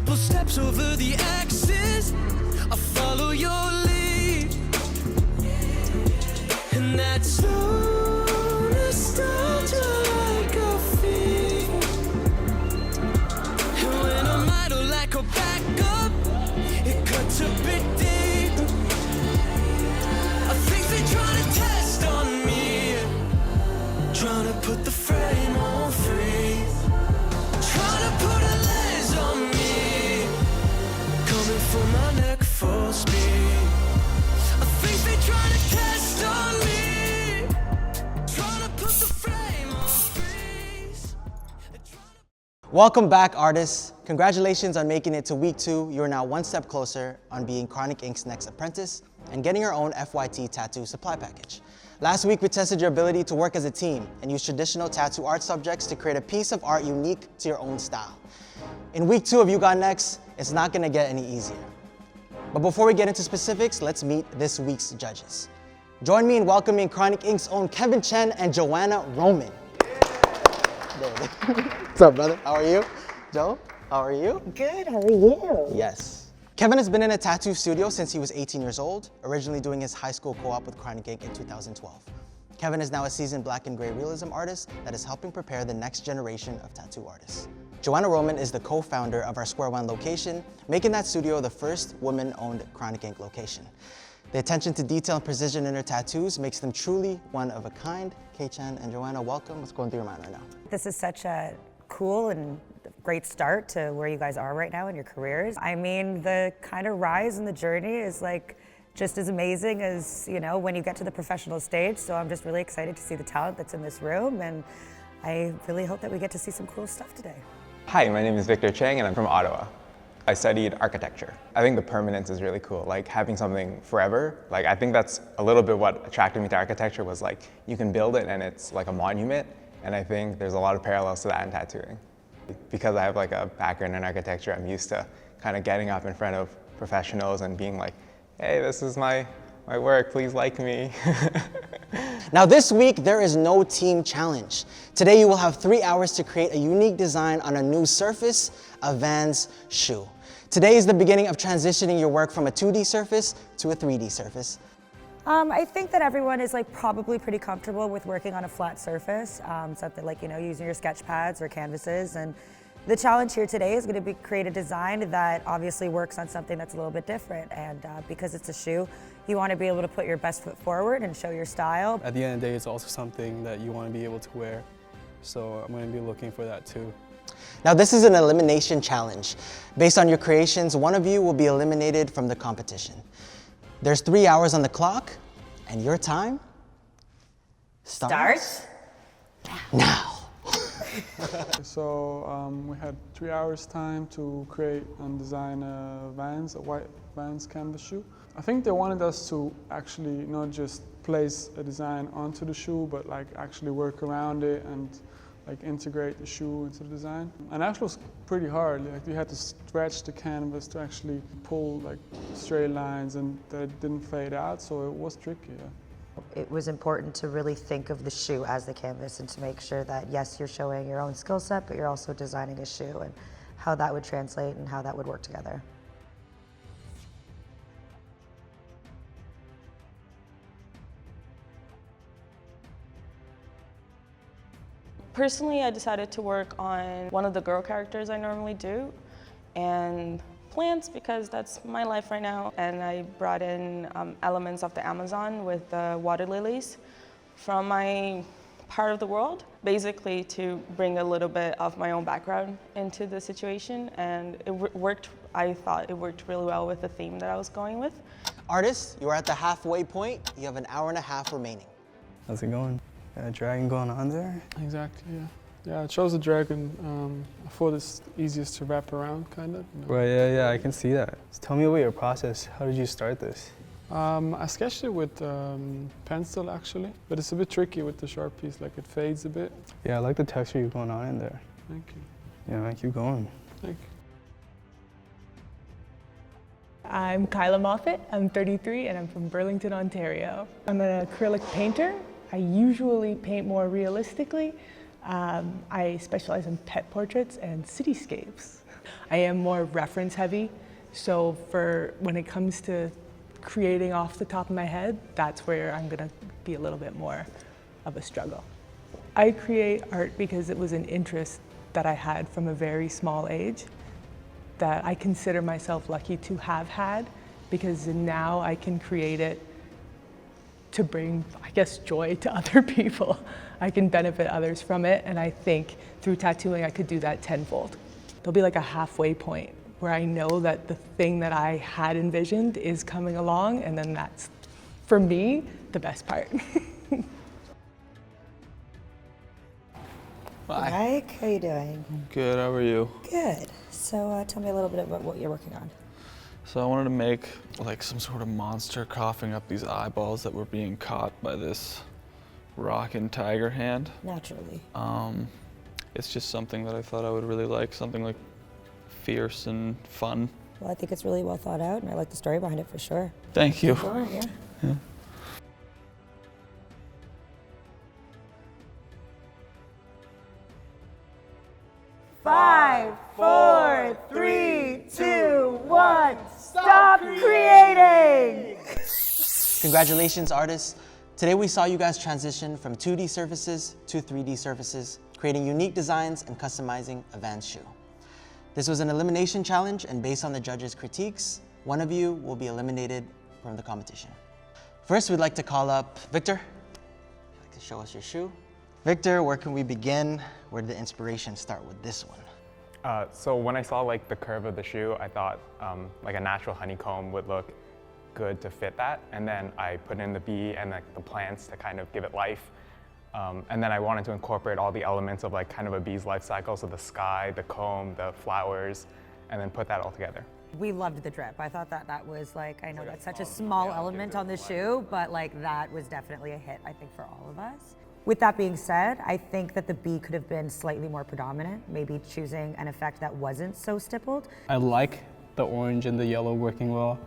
couple steps over the axis, I follow your lead. And that slow nostalgia like a fever. And when I'm idle like a backup, it cuts a bit deeper. I think they're trying to test on me, trying to put the frame on freeze, trying to put a lens on me, coming for my neck full speed. I think they're trying to test on me, trying to put the frame on freeze. Welcome back, artists. Congratulations on making it to week 2. You're now one step closer on being Chronic Inc.'s next apprentice and getting your own FYT tattoo supply package. Last week, we tested your ability to work as a team and use traditional tattoo art subjects to create a piece of art unique to your own style. In week 2 of You Got Next, it's not gonna get any easier. But before we get into specifics, let's meet this week's judges. Join me in welcoming Chronic Inc.'s own Kevin Chen and Joanna Roman. What's up, brother? How are you? Joe, how are you? Good, how are you? Yes. Kevin has been in a tattoo studio since he was 18 years old, originally doing his high school co-op with Chronic Inc. in 2012. Kevin is now a seasoned black and gray realism artist that is helping prepare the next generation of tattoo artists. Joanna Roman is the co-founder of our Square One location, making that studio the first woman-owned Chronic Inc. location. The attention to detail and precision in her tattoos makes them truly one of a kind. K-Chan and Joanna, welcome. What's going through your mind right now? This is such a cool and great start to where you guys are right now in your careers. I mean, the kind of rise in the journey is like just as amazing as, you know, when you get to the professional stage. So I'm just really excited to see the talent that's in this room, and I really hope that we get to see some cool stuff today. Hi, my name is Victor Chang and I'm from Ottawa. I studied architecture. I think the permanence is really cool, like having something forever. Like I think that's a little bit what attracted me to architecture, was like you can build it and it's like a monument, and I think there's a lot of parallels to that in tattooing. Because I have like a background in architecture, I'm used to kind of getting up in front of professionals and being like, hey, this is my work, please like me. Now this week, there is no team challenge. Today you will have 3 hours to create a unique design on a new surface, a Vans shoe. Today is the beginning of transitioning your work from a 2D surface to a 3D surface. I think that everyone is like probably pretty comfortable with working on a flat surface, something like, you know, using your sketch pads or canvases. And the challenge here today is going to be create a design that obviously works on something that's a little bit different. And because it's a shoe, you want to be able to put your best foot forward and show your style. At the end of the day, it's also something that you want to be able to wear. So I'm going to be looking for that too. Now this is an elimination challenge. Based on your creations, one of you will be eliminated from the competition. There's 3 hours on the clock, and your time starts now. So we had 3 hours time to create and design a white Vans canvas shoe. I think they wanted us to actually not just place a design onto the shoe, but like actually work around it and like integrate the shoe into the design. And actually it was pretty hard. Like you had to stretch the canvas to actually pull like straight lines and that didn't fade out, so it was tricky. Yeah. It was important to really think of the shoe as the canvas and to make sure that yes, you're showing your own skill set, but you're also designing a shoe and how that would translate and how that would work together. Personally, I decided to work on one of the girl characters I normally do, and plants because that's my life right now. And I brought in elements of the Amazon with the water lilies from my part of the world, basically to bring a little bit of my own background into the situation. And it worked, I thought it worked really well with the theme that I was going with. Artists, you are at the halfway point. You have an hour and a half remaining. How's it going? Got a dragon going on there? Exactly, yeah. Yeah, I chose the dragon. I thought it's easiest to wrap around, kind of. You know? Right, yeah, I can see that. So tell me about your process. How did you start this? I sketched it with pencil, actually, but it's a bit tricky with the Sharpies, like it fades a bit. Yeah, I like the texture you're going on in there. Thank you. Yeah, man, keep going. Thank you. I'm Kyla Moffat, I'm 33 and I'm from Burlington, Ontario. I'm an acrylic painter. I usually paint more realistically. I specialize in pet portraits and cityscapes. I am more reference heavy, so for when it comes to creating off the top of my head, that's where I'm gonna be a little bit more of a struggle. I create art because it was an interest that I had from a very small age that I consider myself lucky to have had, because now I can create it to bring, I guess, joy to other people. I can benefit others from it, and I think through tattooing I could do that tenfold. There'll be like a halfway point where I know that the thing that I had envisioned is coming along, and then that's, for me, the best part. Mike, how you doing? Good, how are you? Good. So tell me a little bit about what you're working on. So I wanted to make like some sort of monster coughing up these eyeballs that were being caught by this rockin' tiger hand. Naturally. It's just something that I thought I would really like, something like fierce and fun. Well, I think it's really well thought out, and I like the story behind it for sure. Thank you. Sure, yeah. Yeah. Five, 4, 3, 2, 1. Stop creating! Congratulations, artists. Today we saw you guys transition from 2D surfaces to 3D surfaces, creating unique designs and customizing a Vans shoe. This was an elimination challenge, and based on the judges' critiques, one of you will be eliminated from the competition. First, we'd like to call up Victor. Would you like to show us your shoe? Victor, where can we begin? Where did the inspiration start with this one? So when I saw like the curve of the shoe, I thought like a natural honeycomb would look good to fit that. And then I put in the bee and like the plants to kind of give it life. And then I wanted to incorporate all the elements of like kind of a bee's life cycle. So the sky, the comb, the flowers, and then put that all together. We loved the drip. I thought that was like, I know that's such a small element on the shoe, but like that was definitely a hit, I think, for all of us. With that being said, I think that the bee could have been slightly more predominant, maybe choosing an effect that wasn't so stippled. I like the orange and the yellow working well,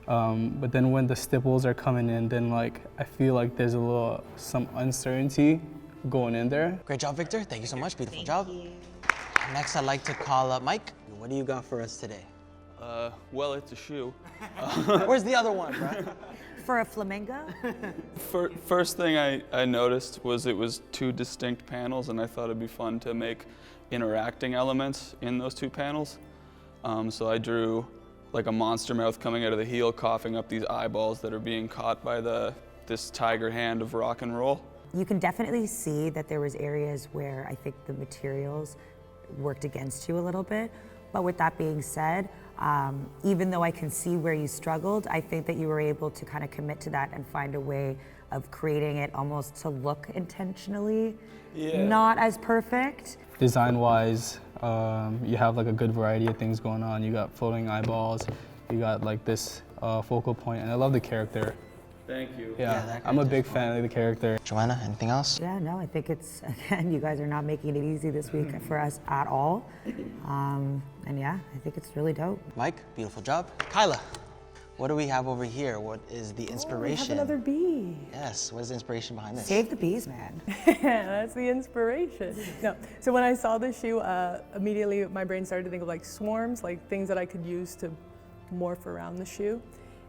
but then when the stipples are coming in, then like I feel like there's some uncertainty going in there. Great job, Victor. Thank you so much. Beautiful job. Next, I'd like to call up Mike. What do you got for us today? Well, it's a shoe. Where's the other one, bro? For a flamingo? First thing I noticed was it was two distinct panels, and I thought it'd be fun to make interacting elements in those two panels. So I drew like a monster mouth coming out of the heel, coughing up these eyeballs that are being caught by this tiger hand of rock and roll. You can definitely see that there was areas where I think the materials worked against you a little bit. But with that being said, even though I can see where you struggled, I think that you were able to kind of commit to that and find a way of creating it almost to look intentionally not as perfect. Design-wise, you have like a good variety of things going on. You got floating eyeballs, you got like this focal point, and I love the character. Thank you. Yeah, I'm a big fan of the character. Joanna, anything else? Yeah, no, I think it's, again, you guys are not making it easy this week for us at all. And yeah, I think it's really dope. Mike, beautiful job. Kyla, what do we have over here? What is the inspiration? We have another bee. Yes, what is the inspiration behind this? Save the bees, man. That's the inspiration. No, so when I saw the shoe, immediately my brain started to think of like swarms, like things that I could use to morph around the shoe.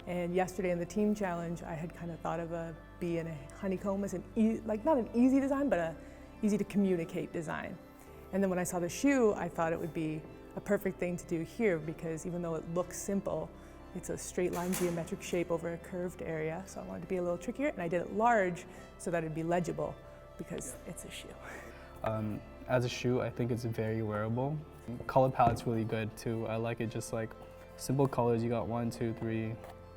And yesterday in the team challenge, I had kind of thought of a bee and a honeycomb as not an easy design, but a easy to communicate design. And then when I saw the shoe, I thought it would be a perfect thing to do here, because even though it looks simple, it's a straight line geometric shape over a curved area. So I wanted to be a little trickier, and I did it large so that it'd be legible, because it's a shoe. As a shoe, I think it's very wearable. Color palette's really good too. I like it just like simple colors. You got 1, 2, 3,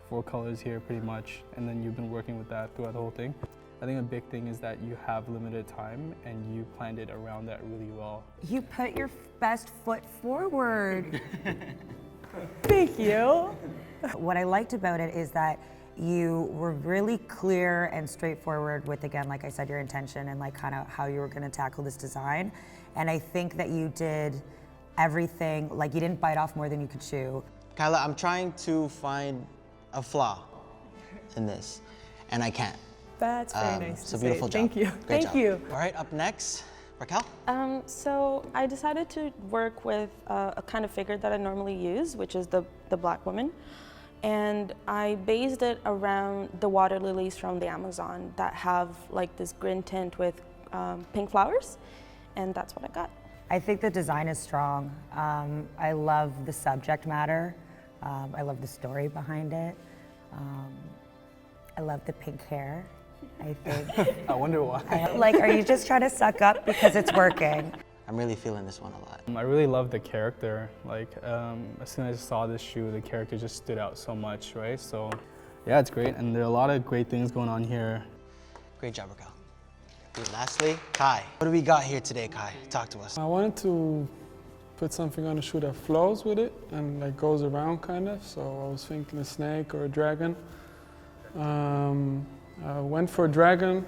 4 colors here pretty much, and then you've been working with that throughout the whole thing. I think a big thing is that you have limited time and you planned it around that really well. You put your best foot forward. Thank you. What I liked about it is that you were really clear and straightforward with, again, like I said, your intention and like kind of how you were gonna tackle this design. And I think that you did everything, like you didn't bite off more than you could chew. Kyla, I'm trying to find a flaw in this, and I can't. That's very nice It's to a beautiful say. job. Thank you. Great Thank job. you. All right, up next, Raquel? So I decided to work with a kind of figure that I normally use, which is the black woman. And I based it around the water lilies from the Amazon that have like this green tint with pink flowers. And that's what I got. I think the design is strong. I love the subject matter. I love the story behind it. I love the pink hair, I think. I wonder why. Like, are you just trying to suck up because it's working? I'm really feeling this one a lot. I really love the character. Like, as soon as I saw this shoe, the character just stood out so much, right? So, yeah, it's great, and there are a lot of great things going on here. Great job, Raquel. And lastly, Kai. What do we got here today, Kai? Talk to us. I wanted to put something on the shoe that flows with it and like goes around kind of. So I was thinking a snake or a dragon. I went for a dragon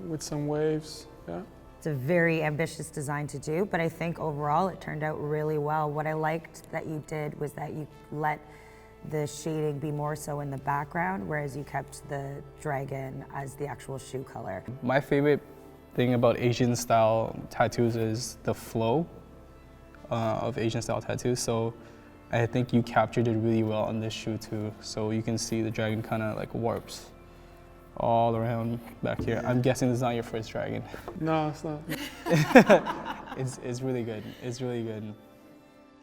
with some waves, yeah. It's a very ambitious design to do, but I think overall it turned out really well. What I liked that you did was that you let the shading be more so in the background, whereas you kept the dragon as the actual shoe color. My favorite thing about Asian style tattoos is the flow of Asian style tattoos. So I think you captured it really well on this shoe too. So you can see the dragon kind of like warps all around back here. I'm guessing this is not your first dragon. No, it's not. It's really good. It's really good.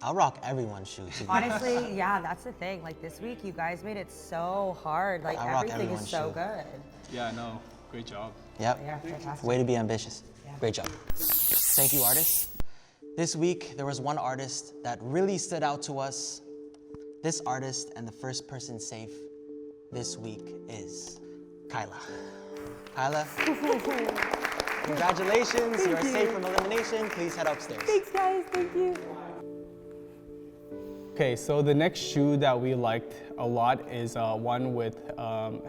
I'll rock everyone's shoe too. Honestly, yeah, that's the thing. Like this week, you guys made it so hard. Like I rock everything is everyone's so shoe. good. Yeah, I know. Great job. Yep. Yeah, fantastic. Way to be ambitious. Great job. Thank you, artists. This week, there was one artist that really stood out to us. This artist and the first person safe this week is Kyla. Kyla, congratulations. You are safe from elimination. Please head upstairs. Thanks, guys. Thank you. Okay, so the next shoe that we liked a lot is one with,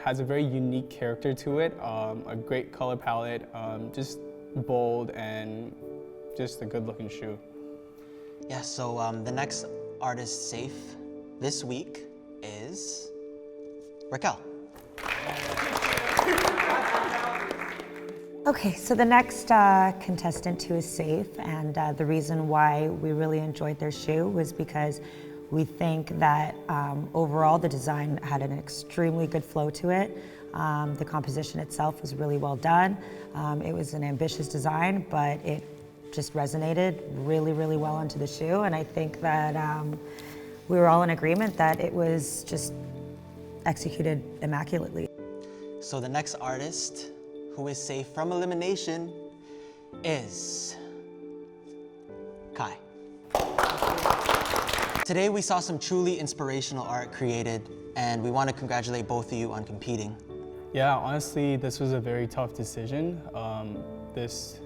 has a very unique character to it, a great color palette, just bold and just a good looking shoe. Yeah, so the next artist safe this week is Raquel. Okay, so the next contestant who is safe, and the reason why we really enjoyed their shoe was because we think that overall the design had an extremely good flow to it. The composition itself was really well done. It was an ambitious design, but it just resonated really, really well onto the shoe. And I think that we were all in agreement that it was just executed immaculately. So the next artist who is safe from elimination is Kai. Today we saw some truly inspirational art created, and we want to congratulate both of you on competing. Yeah, honestly, this was a very tough decision. This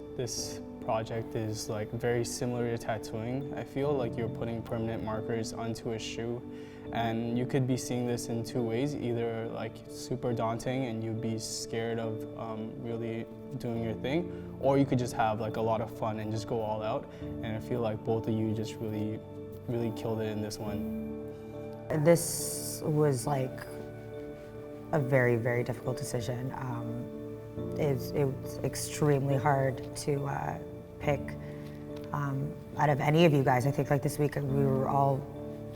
project is like very similar to tattooing. I feel like you're putting permanent markers onto a shoe, and you could be seeing this in two ways, either like super daunting and you'd be scared of really doing your thing, or you could just have like a lot of fun and just go all out. And I feel like both of you just really killed it in this one. This was like a very, very difficult decision. It was extremely hard to pick out of any of you guys. I think like this week we were all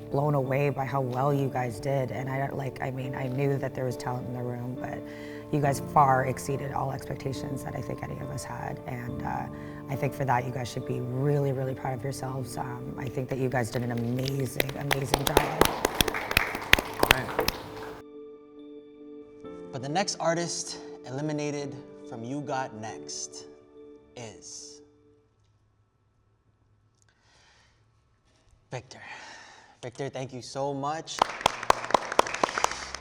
blown away by how well you guys did, and I knew that there was talent in the room, but you guys far exceeded all expectations that I think any of us had, and I think for that you guys should be really, really proud of yourselves. I think that you guys did an amazing, amazing job. But the next artist eliminated from You Got Next is Victor. Victor, thank you so much.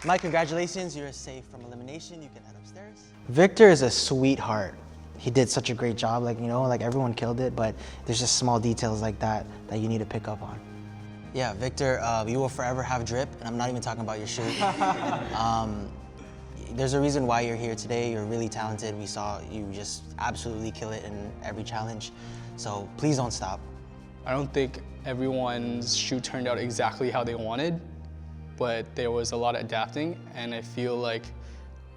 Mike, congratulations. You're safe from elimination. You can head upstairs. Victor is a sweetheart. He did such a great job. Like everyone killed it, but there's just small details like that you need to pick up on. Yeah, Victor, you will forever have drip, and I'm not even talking about your shoe. There's a reason why you're here today. You're really talented. We saw you just absolutely kill it in every challenge. So please don't stop. I don't think everyone's shoe turned out exactly how they wanted, but there was a lot of adapting, and I feel like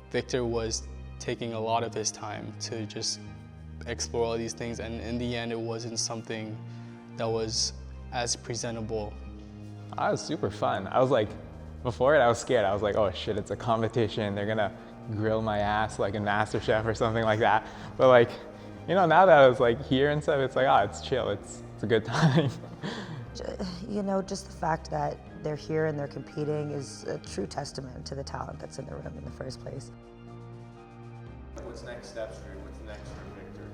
Victor was taking a lot of his time to just explore all these things, and in the end it wasn't something that was as presentable. It was super fun. I was like, before it I was scared. I was like, oh shit, it's a competition. They're gonna grill my ass like in MasterChef or something like that. But like, you know, now that I was like here and stuff, it's like, oh, it's chill, it's a good time. You know, just the fact that they're here and they're competing is a true testament to the talent that's in the room in the first place. What's next steps for you? What's next for Victor?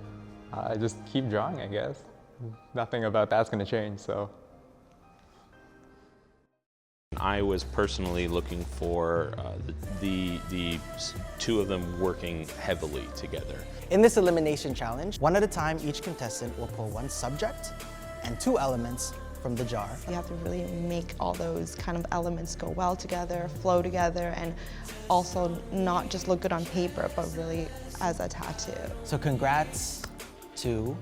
I just keep drawing, I guess. Nothing about that's gonna change, so. I was personally looking for the two of them working heavily together. In this elimination challenge, one at a time, each contestant will pull one subject and 2 elements from the jar. You have to really make all those kind of elements go well together, flow together, and also not just look good on paper, but really as a tattoo. So congrats to